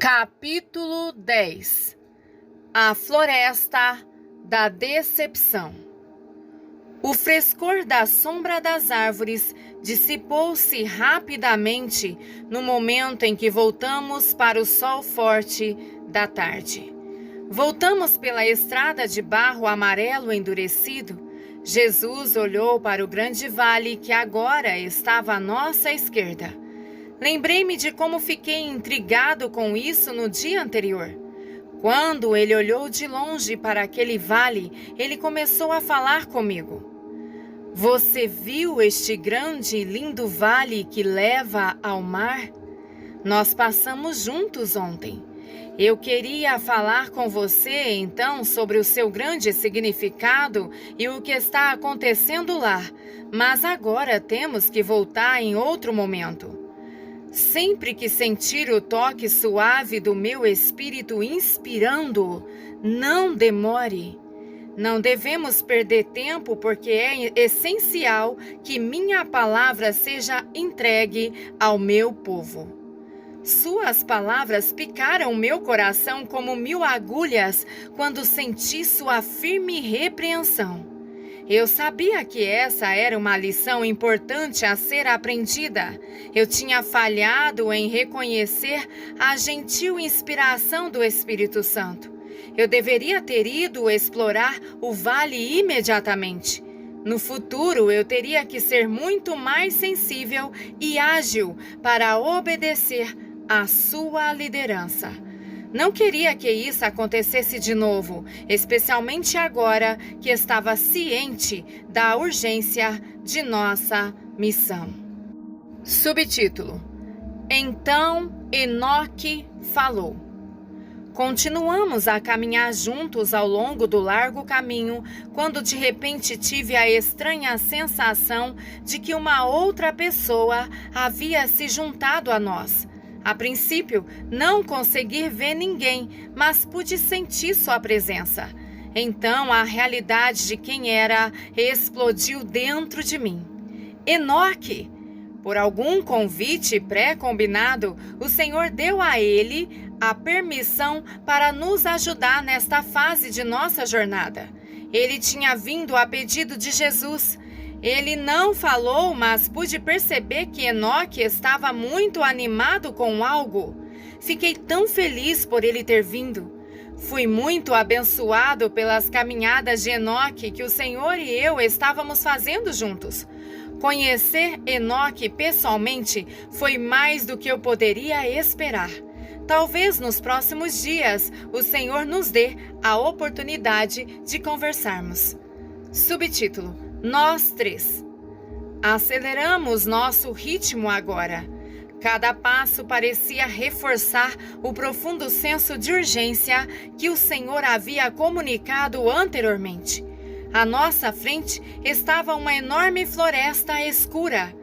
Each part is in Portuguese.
Capítulo 10. A floresta da decepção. O frescor da sombra das árvores dissipou-se rapidamente no momento em que voltamos para o sol forte da tarde. Voltamos pela estrada de barro amarelo endurecido. Jesus olhou para o grande vale que agora estava à nossa esquerda. Lembrei-me de como fiquei intrigado com isso no dia anterior. Quando ele olhou de longe para aquele vale, ele começou a falar comigo. Você viu este grande e lindo vale que leva ao mar? Nós passamos juntos ontem. Eu queria falar com você então sobre o seu grande significado e o que está acontecendo lá, mas agora temos que voltar em outro momento. Sempre que sentir o toque suave do meu espírito inspirando-o, não demore. Não devemos perder tempo porque é essencial que minha palavra seja entregue ao meu povo. Suas palavras picaram meu coração como 1000 agulhas quando senti sua firme repreensão. Eu sabia que essa era uma lição importante a ser aprendida. Eu tinha falhado em reconhecer a gentil inspiração do Espírito Santo. Eu deveria ter ido explorar o vale imediatamente. No futuro, eu teria que ser muito mais sensível e ágil para obedecer à sua liderança. Não queria que isso acontecesse de novo, especialmente agora que estava ciente da urgência de nossa missão. Subtítulo: Então Enoque falou. Continuamos a caminhar juntos ao longo do largo caminho, quando de repente tive a estranha sensação de que uma outra pessoa havia se juntado a nós. A princípio, não consegui ver ninguém, mas pude sentir sua presença. Então, a realidade de quem era explodiu dentro de mim. Enoque! Por algum convite pré-combinado, o Senhor deu a ele a permissão para nos ajudar nesta fase de nossa jornada. Ele tinha vindo a pedido de Jesus. Ele não falou, mas pude perceber que Enoque estava muito animado com algo. Fiquei tão feliz por ele ter vindo. Fui muito abençoado pelas caminhadas de Enoque que o Senhor e eu estávamos fazendo juntos. Conhecer Enoque pessoalmente foi mais do que eu poderia esperar. Talvez nos próximos dias o Senhor nos dê a oportunidade de conversarmos. Subtítulo: Nós três. Aceleramos nosso ritmo agora. Cada passo parecia reforçar o profundo senso de urgência que o Senhor havia comunicado anteriormente. À nossa frente estava uma enorme floresta escura.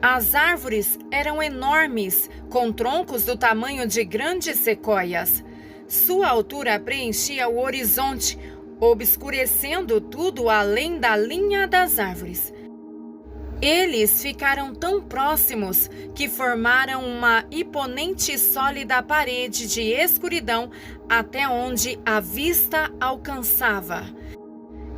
As árvores eram enormes, com troncos do tamanho de grandes sequoias. Sua altura preenchia o horizonte, obscurecendo tudo além da linha das árvores. Eles ficaram tão próximos que formaram uma imponente e sólida parede de escuridão até onde a vista alcançava.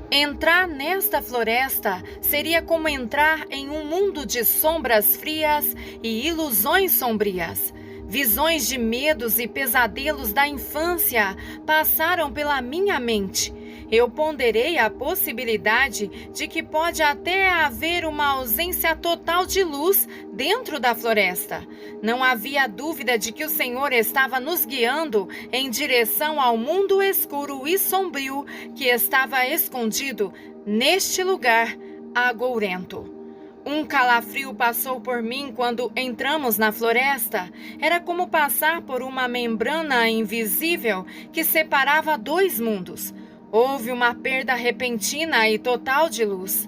Entrar nesta floresta seria como entrar em um mundo de sombras frias e ilusões sombrias. Visões de medos e pesadelos da infância passaram pela minha mente. Eu ponderei a possibilidade de que pode até haver uma ausência total de luz dentro da floresta. Não havia dúvida de que o Senhor estava nos guiando em direção ao mundo escuro e sombrio que estava escondido neste lugar agourento. Um calafrio passou por mim quando entramos na floresta. Era como passar por uma membrana invisível que separava dois mundos. Houve uma perda repentina e total de luz.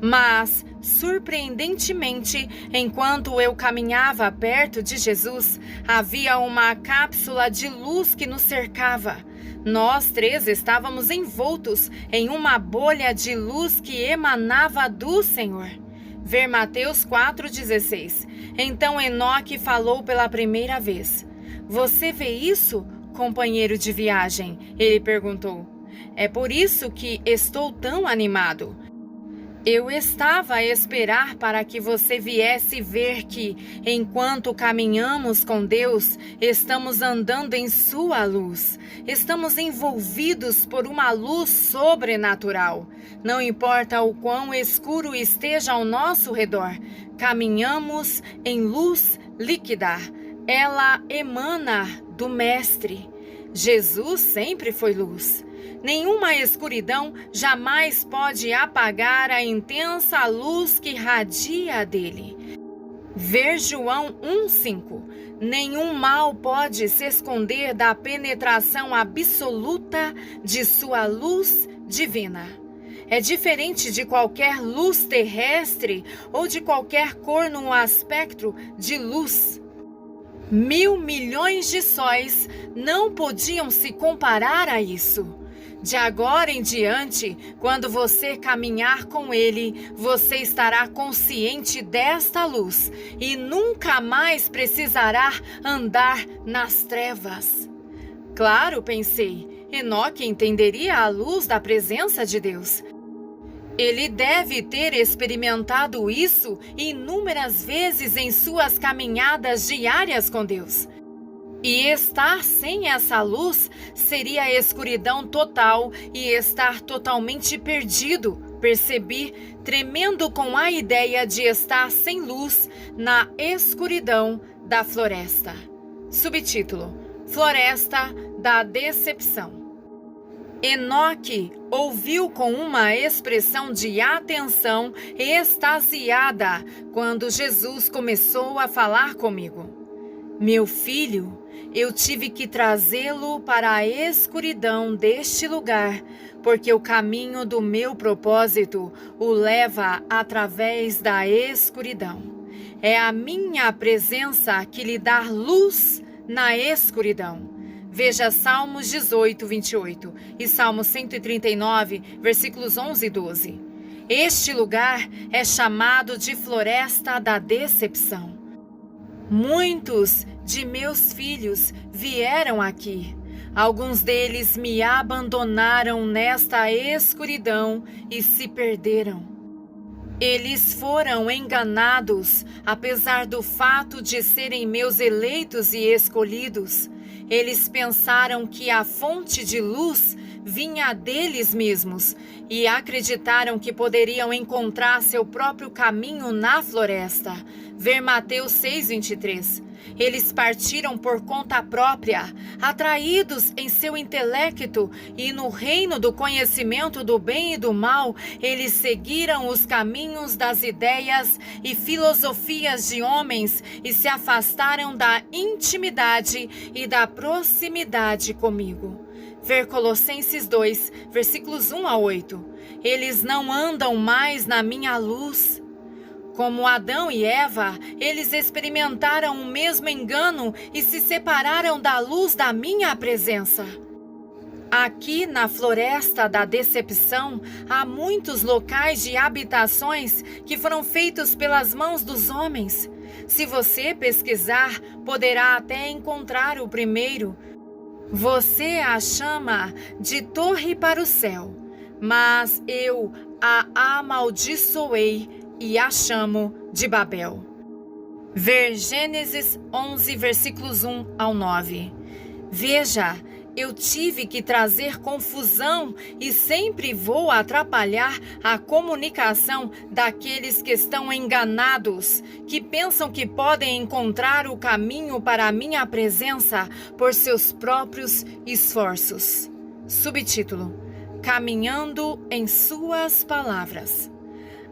Mas, surpreendentemente, enquanto eu caminhava perto de Jesus, havia uma cápsula de luz que nos cercava. Nós três estávamos envoltos em uma bolha de luz que emanava do Senhor. Ver Mateus 4,16. Então Enoque falou pela primeira vez. Você vê isso, companheiro de viagem? Ele perguntou. É por isso que estou tão animado. Eu estava a esperar para que você viesse ver que, enquanto caminhamos com Deus, estamos andando em sua luz. Estamos envolvidos por uma luz sobrenatural. Não importa o quão escuro esteja ao nosso redor, caminhamos em luz líquida. Ela emana do Mestre. Jesus sempre foi luz. Nenhuma escuridão jamais pode apagar a intensa luz que radia dele. Ver João 1,5. Nenhum mal pode se esconder da penetração absoluta de sua luz divina. É diferente de qualquer luz terrestre ou de qualquer cor no aspecto de luz. 1.000 milhões de sóis não podiam se comparar a isso. De agora em diante, quando você caminhar com ele, você estará consciente desta luz e nunca mais precisará andar nas trevas. Claro, pensei, Enoque entenderia a luz da presença de Deus. Ele deve ter experimentado isso inúmeras vezes em suas caminhadas diárias com Deus. E estar sem essa luz seria escuridão total e estar totalmente perdido. Percebi, tremendo com a ideia de estar sem luz na escuridão da floresta. Subtítulo: Floresta da Decepção. Enoque ouviu com uma expressão de atenção extasiada quando Jesus começou a falar comigo. Meu filho, eu tive que trazê-lo para a escuridão deste lugar, porque o caminho do meu propósito o leva através da escuridão. É a minha presença que lhe dá luz na escuridão. Veja Salmos 18, 28 e Salmo 139, versículos 11 e 12. Este lugar é chamado de Floresta da Decepção. Muitos de meus filhos vieram aqui. Alguns deles me abandonaram nesta escuridão e se perderam. Eles foram enganados, apesar do fato de serem meus eleitos e escolhidos. Eles pensaram que a fonte de luz vinha deles mesmos e acreditaram que poderiam encontrar seu próprio caminho na floresta. Ver Mateus 6:23. Eles partiram por conta própria, atraídos em seu intelecto, e no reino do conhecimento do bem e do mal, eles seguiram os caminhos das ideias e filosofias de homens e se afastaram da intimidade e da proximidade comigo. Ver Colossenses 2, versículos 1 a 8. Eles não andam mais na minha luz. Como Adão e Eva, eles experimentaram o mesmo engano e se separaram da luz da minha presença. Aqui na Floresta da Decepção, há muitos locais de habitações que foram feitos pelas mãos dos homens. Se você pesquisar, poderá até encontrar o primeiro. Você a chama de Torre para o Céu, mas eu a amaldiçoei e a chamo de Babel. Ver Gênesis 11, versículos 1 ao 9. Veja, eu tive que trazer confusão e sempre vou atrapalhar a comunicação daqueles que estão enganados, que pensam que podem encontrar o caminho para a minha presença por seus próprios esforços. Subtítulo: Caminhando em suas palavras.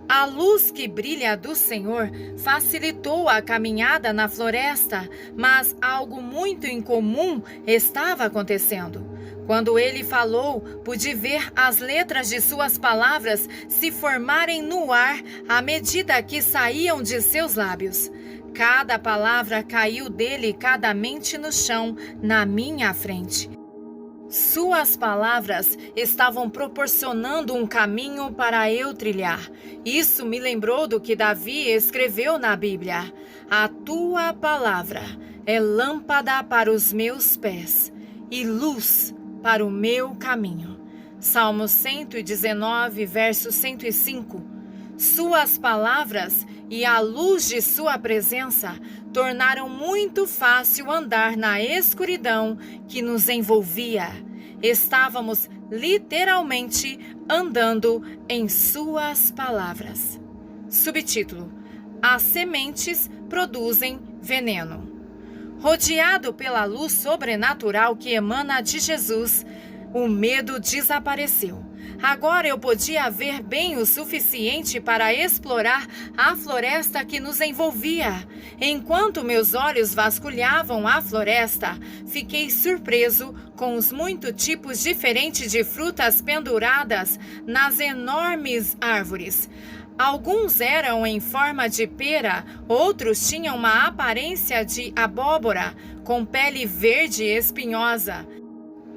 A luz que brilha do Senhor facilitou a caminhada na floresta, mas algo muito incomum estava acontecendo. Quando ele falou, pude ver as letras de suas palavras se formarem no ar à medida que saíam de seus lábios. Cada palavra caiu delicadamente no chão, na minha frente. Suas palavras estavam proporcionando um caminho para eu trilhar. Isso me lembrou do que Davi escreveu na Bíblia. A tua palavra é lâmpada para os meus pés e luz para o meu caminho. Salmo 119, verso 105. Suas palavras e a luz de sua presença tornaram muito fácil andar na escuridão que nos envolvia. Estávamos literalmente andando em suas palavras. Subtítulo: As sementes produzem veneno. Rodeado pela luz sobrenatural que emana de Jesus, o medo desapareceu. Agora eu podia ver bem o suficiente para explorar a floresta que nos envolvia. Enquanto meus olhos vasculhavam a floresta, fiquei surpreso com os muitos tipos diferentes de frutas penduradas nas enormes árvores. Alguns eram em forma de pera, outros tinham uma aparência de abóbora, com pele verde espinhosa.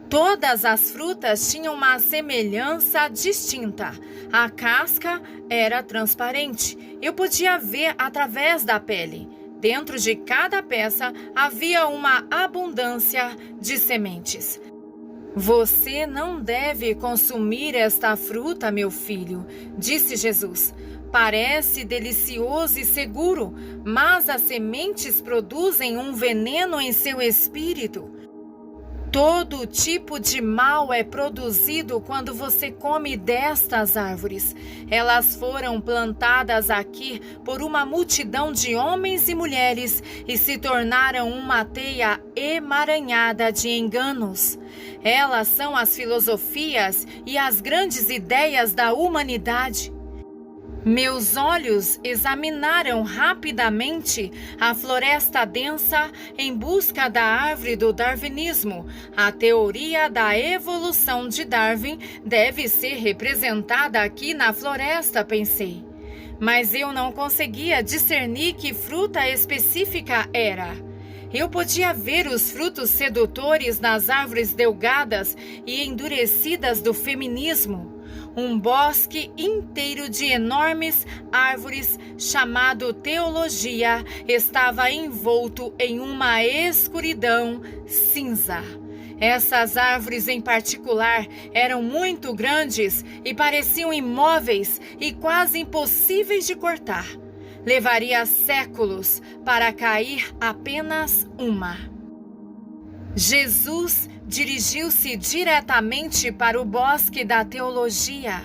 Todas as frutas tinham uma semelhança distinta. A casca era transparente. Eu podia ver através da pele. Dentro de cada peça havia uma abundância de sementes. Você não deve consumir esta fruta, meu filho, disse Jesus. Parece delicioso e seguro, mas as sementes produzem um veneno em seu espírito. Todo tipo de mal é produzido quando você come destas árvores. Elas foram plantadas aqui por uma multidão de homens e mulheres e se tornaram uma teia emaranhada de enganos. Elas são as filosofias e as grandes ideias da humanidade. Meus olhos examinaram rapidamente a floresta densa em busca da árvore do darwinismo. A teoria da evolução de Darwin deve ser representada aqui na floresta, pensei. Mas eu não conseguia discernir que fruta específica era. Eu podia ver os frutos sedutores nas árvores delgadas e endurecidas do feminismo. Um bosque inteiro de enormes árvores, chamado teologia, estava envolto em uma escuridão cinza. Essas árvores em particular eram muito grandes e pareciam imóveis e quase impossíveis de cortar. Levaria séculos para cair apenas uma. Jesus dirigiu-se diretamente para o bosque da teologia.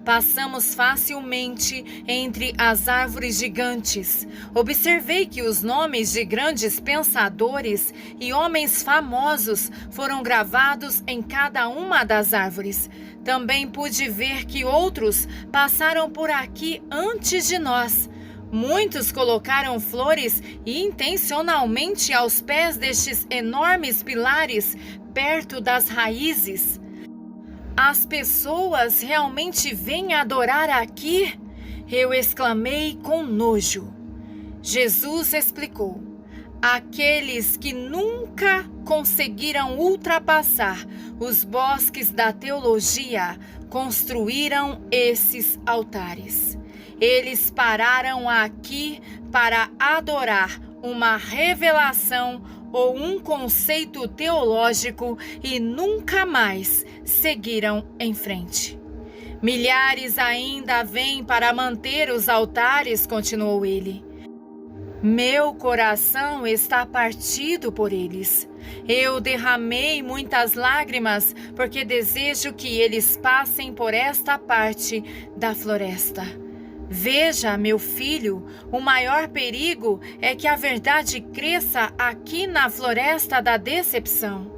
Passamos facilmente entre as árvores gigantes. Observei que os nomes de grandes pensadores e homens famosos foram gravados em cada uma das árvores. Também pude ver que outros passaram por aqui antes de nós. Muitos colocaram flores intencionalmente aos pés destes enormes pilares, perto das raízes. As pessoas realmente vêm adorar aqui? Eu exclamei com nojo. Jesus explicou: aqueles que nunca conseguiram ultrapassar os bosques da teologia construíram esses altares. Eles pararam aqui para adorar uma revelação ou um conceito teológico e nunca mais seguiram em frente. Milhares ainda vêm para manter os altares, continuou ele. Meu coração está partido por eles. Eu derramei muitas lágrimas porque desejo que eles passem por esta parte da floresta. Veja, meu filho, o maior perigo é que a verdade cresça aqui na floresta da decepção.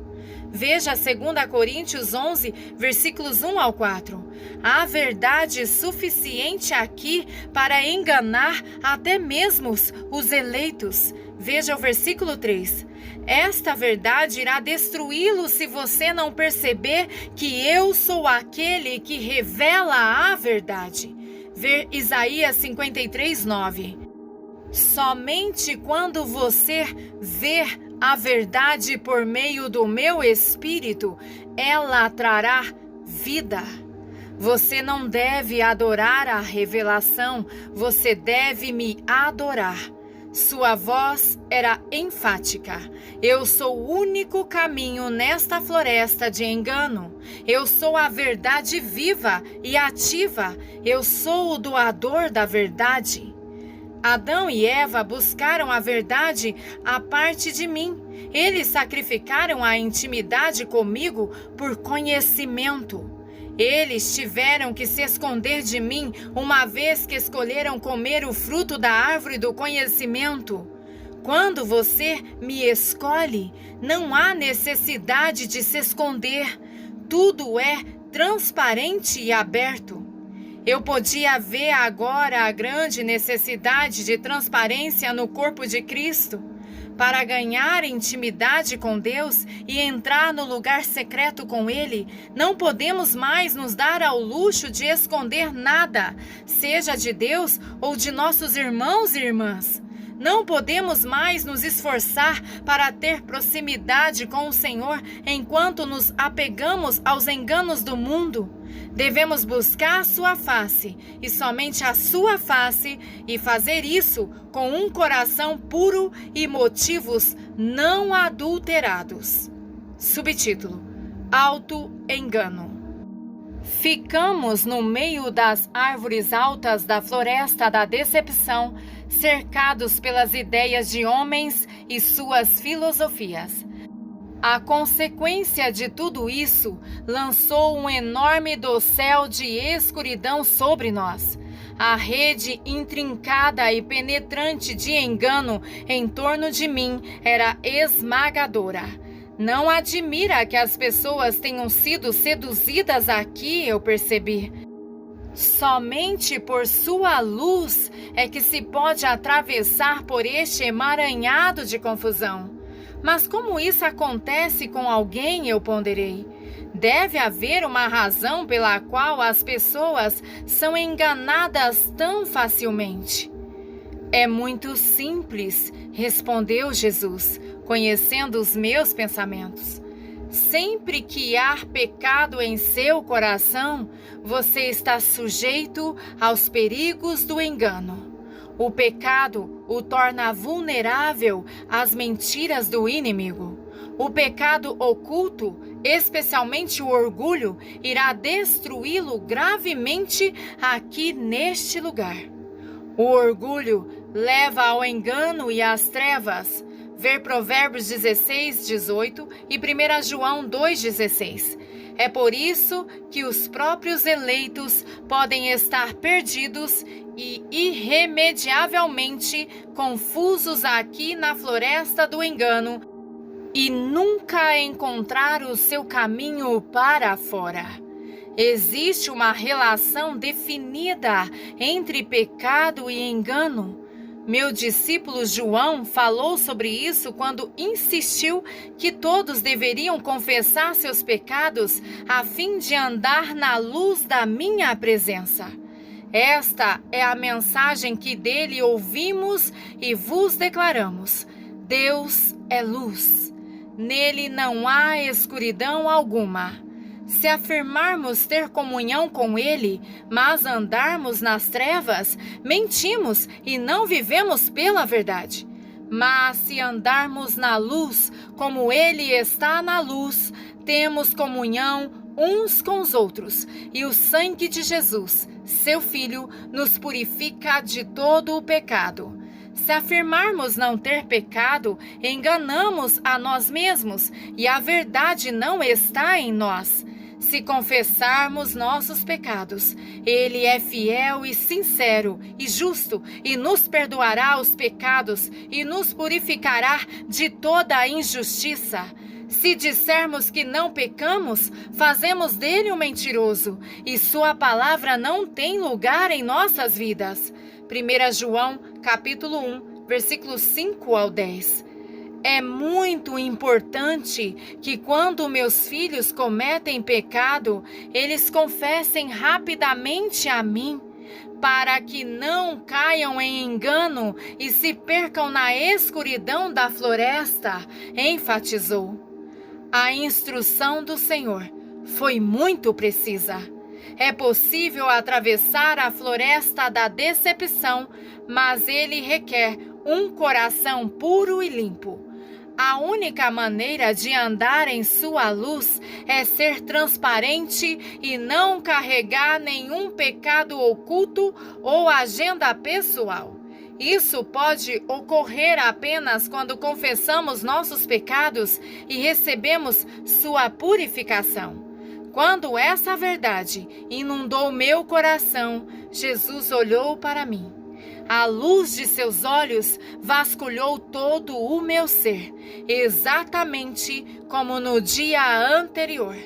Veja 2 Coríntios 11, versículos 1 ao 4. Há verdade suficiente aqui para enganar até mesmo os eleitos. Veja o versículo 3. Esta verdade irá destruí-lo se você não perceber que eu sou aquele que revela a verdade. Ver Isaías 53, 9. Somente quando você ver a verdade por meio do meu Espírito, ela trará vida. Você não deve adorar a revelação, você deve me adorar. Sua voz era enfática. Eu sou o único caminho nesta floresta de engano. Eu sou a verdade viva e ativa. Eu sou o doador da verdade. Adão e Eva buscaram a verdade à parte de mim. Eles sacrificaram a intimidade comigo por conhecimento. Eles tiveram que se esconder de mim, uma vez que escolheram comer o fruto da árvore do conhecimento. Quando você me escolhe, não há necessidade de se esconder. Tudo é transparente e aberto. Eu podia ver agora a grande necessidade de transparência no corpo de Cristo. Para ganhar intimidade com Deus e entrar no lugar secreto com Ele, não podemos mais nos dar ao luxo de esconder nada, seja de Deus ou de nossos irmãos e irmãs. Não podemos mais nos esforçar para ter proximidade com o Senhor enquanto nos apegamos aos enganos do mundo. Devemos buscar a sua face, e somente a sua face, e fazer isso com um coração puro e motivos não adulterados. Subtítulo: Auto-engano. Ficamos no meio das árvores altas da floresta da decepção, cercados pelas ideias de homens e suas filosofias. A consequência de tudo isso lançou um enorme dossel de escuridão sobre nós. A rede intrincada e penetrante de engano em torno de mim era esmagadora. Não admira que as pessoas tenham sido seduzidas aqui, eu percebi. Somente por sua luz é que se pode atravessar por este emaranhado de confusão. Mas como isso acontece com alguém, eu ponderei. Deve haver uma razão pela qual as pessoas são enganadas tão facilmente. É muito simples, respondeu Jesus, conhecendo os meus pensamentos. Sempre que há pecado em seu coração, você está sujeito aos perigos do engano. O pecado o torna vulnerável às mentiras do inimigo. O pecado oculto, especialmente o orgulho, irá destruí-lo gravemente aqui neste lugar. O orgulho leva ao engano e às trevas. Ver Provérbios 16, 18 e 1 João 2,16. É por isso que os próprios eleitos podem estar perdidos e irremediavelmente confusos aqui na floresta do engano e nunca encontrar o seu caminho para fora. Existe uma relação definida entre pecado e engano. Meu discípulo João falou sobre isso quando insistiu que todos deveriam confessar seus pecados a fim de andar na luz da minha presença. Esta é a mensagem que dele ouvimos e vos declaramos. Deus é luz. Nele não há escuridão alguma. Se afirmarmos ter comunhão com Ele, mas andarmos nas trevas, mentimos e não vivemos pela verdade. Mas se andarmos na luz, como Ele está na luz, temos comunhão uns com os outros, e o sangue de Jesus, seu Filho, nos purifica de todo o pecado. Se afirmarmos não ter pecado, enganamos a nós mesmos, e a verdade não está em nós. Se confessarmos nossos pecados, Ele é fiel e sincero e justo e nos perdoará os pecados e nos purificará de toda a injustiça. Se dissermos que não pecamos, fazemos dele um mentiroso e sua palavra não tem lugar em nossas vidas. 1 João, capítulo 1, versículos 5 ao 10. É muito importante que quando meus filhos cometem pecado, eles confessem rapidamente a mim, para que não caiam em engano e se percam na escuridão da floresta, enfatizou. A instrução do Senhor foi muito precisa. É possível atravessar a floresta da decepção, mas ele requer um coração puro e limpo. A única maneira de andar em sua luz é ser transparente e não carregar nenhum pecado oculto ou agenda pessoal. Isso pode ocorrer apenas quando confessamos nossos pecados e recebemos sua purificação. Quando essa verdade inundou meu coração, Jesus olhou para mim. A luz de seus olhos vasculhou todo o meu ser, exatamente como no dia anterior.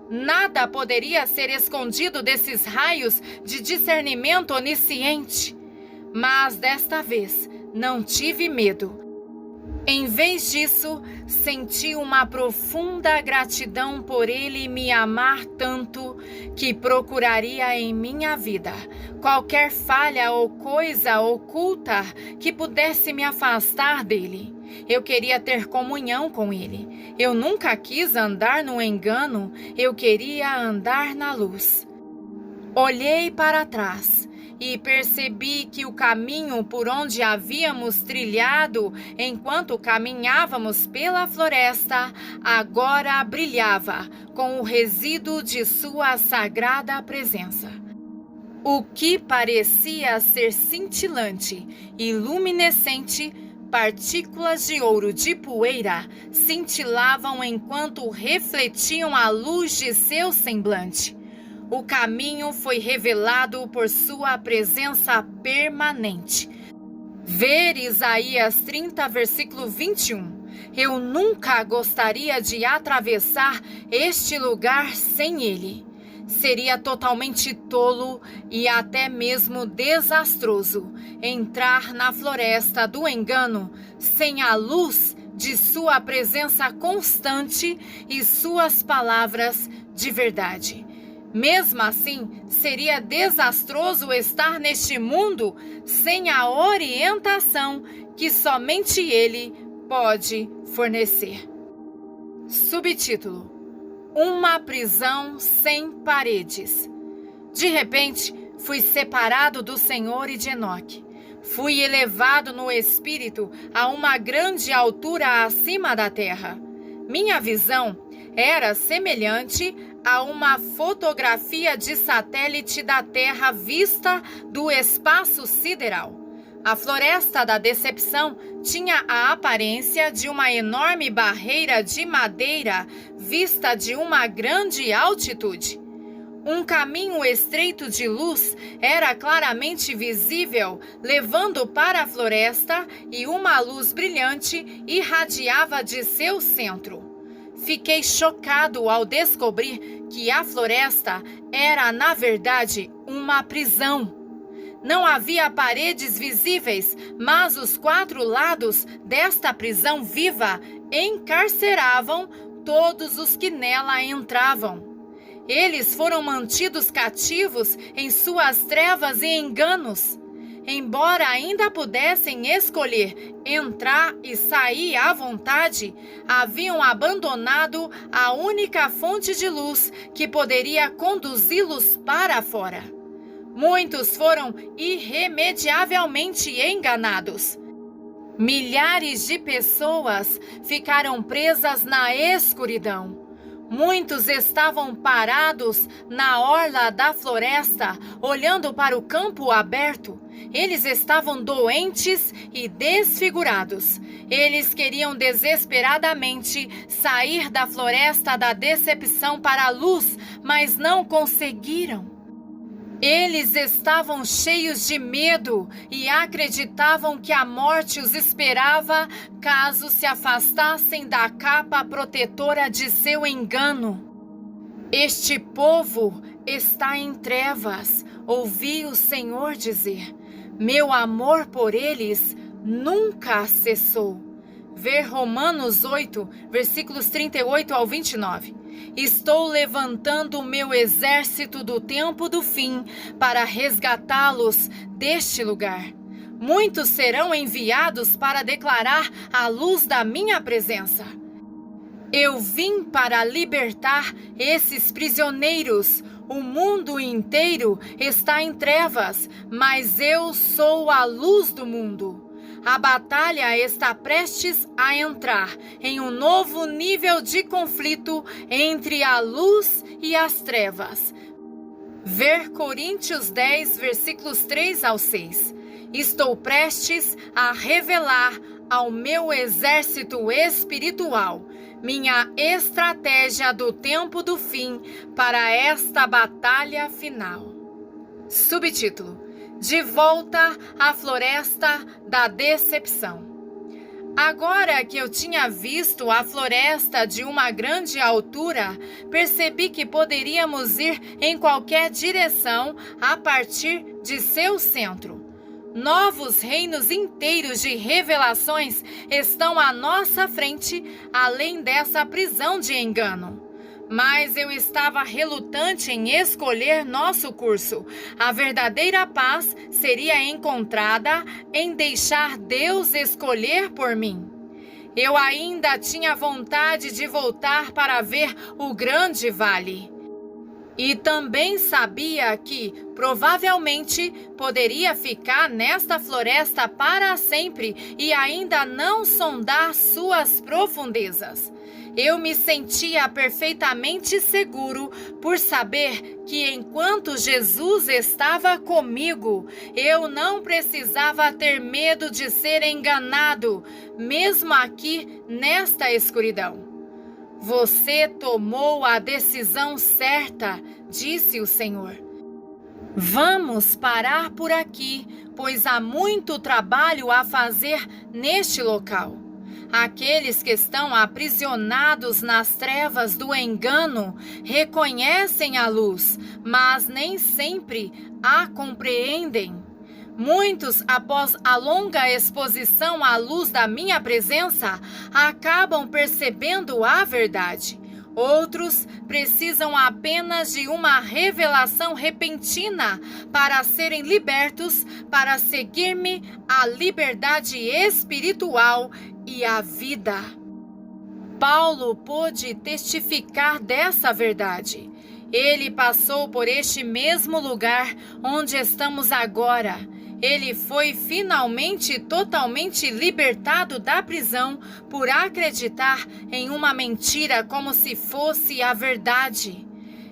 Nada poderia ser escondido desses raios de discernimento onisciente. Mas desta vez não tive medo. Em vez disso, senti uma profunda gratidão por ele me amar tanto que procuraria em minha vida qualquer falha ou coisa oculta que pudesse me afastar dele. Eu queria ter comunhão com ele. Eu nunca quis andar no engano, eu queria andar na luz. Olhei para trás e percebi que o caminho por onde havíamos trilhado enquanto caminhávamos pela floresta agora brilhava com o resíduo de sua sagrada presença. O que parecia ser cintilante e luminescente, partículas de ouro de poeira, cintilavam enquanto refletiam a luz de seu semblante. O caminho foi revelado por sua presença permanente. Ver Isaías 30, versículo 21. Eu nunca gostaria de atravessar este lugar sem ele. Seria totalmente tolo e até mesmo desastroso entrar na floresta do engano sem a luz de sua presença constante e suas palavras de verdade. Mesmo assim, seria desastroso estar neste mundo sem a orientação que somente ele pode fornecer. Subtítulo: Uma prisão sem paredes. De repente, fui separado do Senhor e de Enoque. Fui elevado no espírito a uma grande altura acima da terra. Minha visão era semelhante a uma fotografia de satélite da Terra vista do espaço sideral. A floresta da decepção tinha a aparência de uma enorme barreira de madeira vista de uma grande altitude. Um caminho estreito de luz era claramente visível, levando para a floresta, e uma luz brilhante irradiava de seu centro. Fiquei chocado ao descobrir que a floresta era, na verdade, uma prisão. Não havia paredes visíveis, mas os 4 lados desta prisão viva encarceravam todos os que nela entravam. Eles foram mantidos cativos em suas trevas e enganos. Embora ainda pudessem escolher entrar e sair à vontade, haviam abandonado a única fonte de luz que poderia conduzi-los para fora. Muitos foram irremediavelmente enganados. Milhares de pessoas ficaram presas na escuridão. Muitos estavam parados na orla da floresta, olhando para o campo aberto. Eles estavam doentes e desfigurados. Eles queriam desesperadamente sair da floresta da decepção para a luz, mas não conseguiram. Eles estavam cheios de medo e acreditavam que a morte os esperava caso se afastassem da capa protetora de seu engano. Este povo está em trevas, ouvi o Senhor dizer. Meu amor por eles nunca cessou. Ver Romanos 8, versículos 38 ao 29. Estou levantando o meu exército do tempo do fim para resgatá-los deste lugar. Muitos serão enviados para declarar a luz da minha presença. Eu vim para libertar esses prisioneiros, o mundo inteiro está em trevas, mas eu sou a luz do mundo. A batalha está prestes a entrar em um novo nível de conflito entre a luz e as trevas. Ver Coríntios 10, versículos 3 ao 6. Estou prestes a revelar ao meu exército espiritual minha estratégia do tempo do fim para esta batalha final. Subtítulo: De volta à floresta da decepção. Agora que eu tinha visto a floresta de uma grande altura, percebi que poderíamos ir em qualquer direção a partir de seu centro. Novos reinos inteiros de revelações estão à nossa frente, além dessa prisão de engano. Mas eu estava relutante em escolher nosso curso. A verdadeira paz seria encontrada em deixar Deus escolher por mim. Eu ainda tinha vontade de voltar para ver o grande vale. E também sabia que, provavelmente, poderia ficar nesta floresta para sempre e ainda não sondar suas profundezas. Eu me sentia perfeitamente seguro por saber que enquanto Jesus estava comigo, eu não precisava ter medo de ser enganado, mesmo aqui nesta escuridão. Você tomou a decisão certa, disse o Senhor. Vamos parar por aqui, pois há muito trabalho a fazer neste local. Aqueles que estão aprisionados nas trevas do engano reconhecem a luz, mas nem sempre a compreendem. Muitos, após a longa exposição à luz da minha presença, acabam percebendo a verdade. Outros precisam apenas de uma revelação repentina para serem libertos, para seguir-me a liberdade espiritual e a vida. Paulo pôde testificar dessa verdade. Ele passou por este mesmo lugar onde estamos agora. Ele foi finalmente totalmente libertado da prisão por acreditar em uma mentira como se fosse a verdade.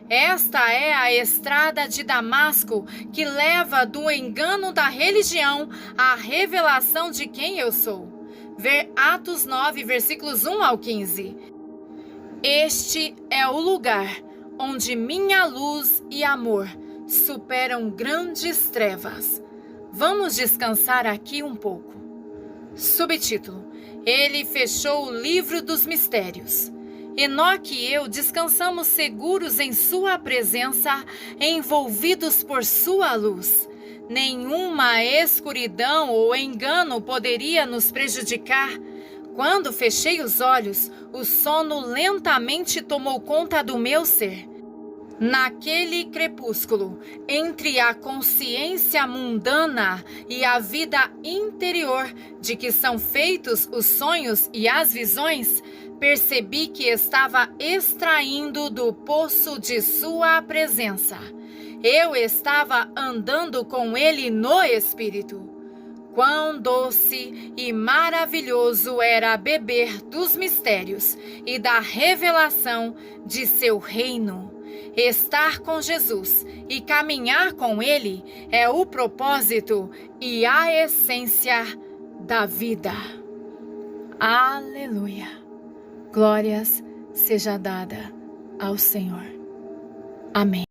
Esta é a estrada de Damasco que leva do engano da religião à revelação de quem eu sou. Ver Atos 9, versículos 1 ao 15. Este é o lugar onde minha luz e amor superam grandes trevas. Vamos descansar aqui um pouco. Subtítulo: Ele fechou o livro dos mistérios. Enoque e eu descansamos seguros em sua presença, envolvidos por sua luz. Nenhuma escuridão ou engano poderia nos prejudicar. Quando fechei os olhos, o sono lentamente tomou conta do meu ser. Naquele crepúsculo, entre a consciência mundana e a vida interior de que são feitos os sonhos e as visões, percebi que estava extraindo do poço de sua presença. Eu estava andando com ele no Espírito. Quão doce e maravilhoso era beber dos mistérios e da revelação de seu reino. Estar com Jesus e caminhar com Ele é o propósito e a essência da vida. Aleluia! Glórias seja dada ao Senhor. Amém.